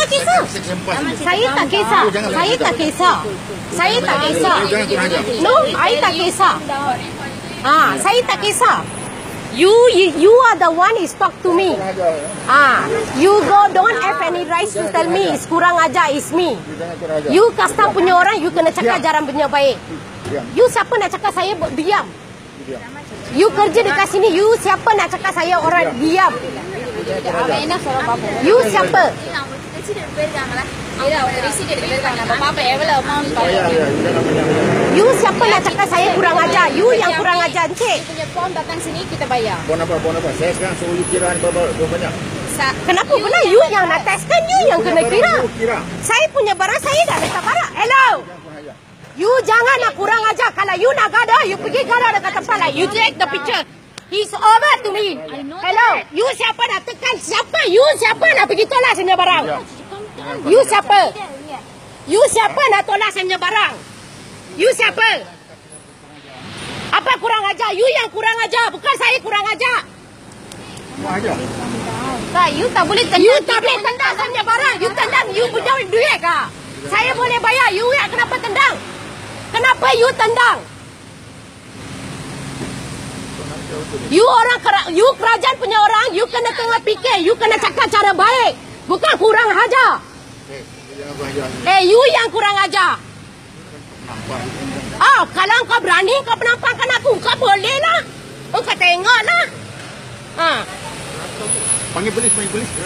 tak kisah. Saya tak kisah. Saya tak kisah. Saya tak kisah. No, I tak kisah. Saya tak kisah. You are the one is talk to me. You don't have any rights to tell me is kurang ajar is me. You custom punya orang, you kena cakap jaran punya baik. You siapa nak cakap saya diam? You kerja dekat sini, you siapa nak cakap saya orang diam? You siapa? You siapa nak cakap saya kurang ajar? You yang kurang ajar, Encik. Punya form datang sini kita bayar. Bon apa? Saya sekarang suruh you kiraan berapa banyak? Kenapa pula you yang nak testkan, you yang kena kira? Saya punya barang, saya dah letak barang. Hello. You jangan nak kurang ajar. Kalau you nak gadah, you pergi gadah dekat tempat lain. You take the picture. He's over to me. Hello. You siapa nak tekan? Siapa? You siapa nak pergi tolak saya punya barang? You siapa? You siapa nak tolak saya punya barang? You siapa? Apa kurang ajar? You yang kurang ajar. Bukan saya kurang ajar. Tak, you tak boleh tendang. You tak boleh tendang saya punya barang. You tendang, you punya duit kah? Saya boleh bayar. You yang kenapa tendang? Kenapa you tendang? You kerajaan punya orang, you kena tengah fikir, you kena cakap cara baik. Bukan kurang ajar. You yang kurang ajar. Kalau kau berani kau penampakkan aku, kau boleh lah. Kau tengok lah. Panggil polis.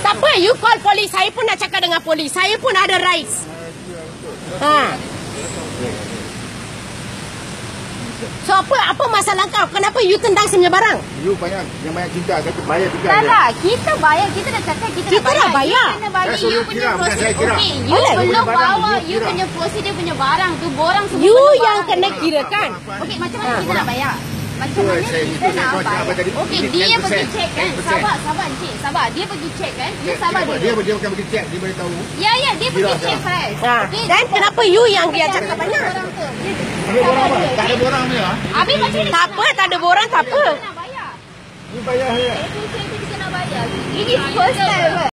Tak apa, you call polis. Saya pun nak cakap dengan polis. Saya pun ada rights. So apa masalah kau? Kenapa you tendang saya punya barang? You yang banyak cinta, saya bayar juga. Tak, kita bayar. Kita dah cakap kita dah bayar. You kena bagi you punya proses. Okey, you belum bawa you punya prosedur punya barang tu. Borang semua. You yang kena kirakan. Okey, macam mana kita nak bayar? Macam mana kita nak bayar? Okey, dia pergi check kan. Sabar Encik. Sabar. Dia pergi check kan. You sabar dulu. Dia bukan pergi check, dia boleh tahu. Ya, dia pergi check first. Dan kenapa you yang dia cakap banyak? Tak ada borang dia. Habis macam ni. Tak apa, tak ada borang, tak apa. Nak bayar. You bayar saya. Kita nak bayar. Ini first time.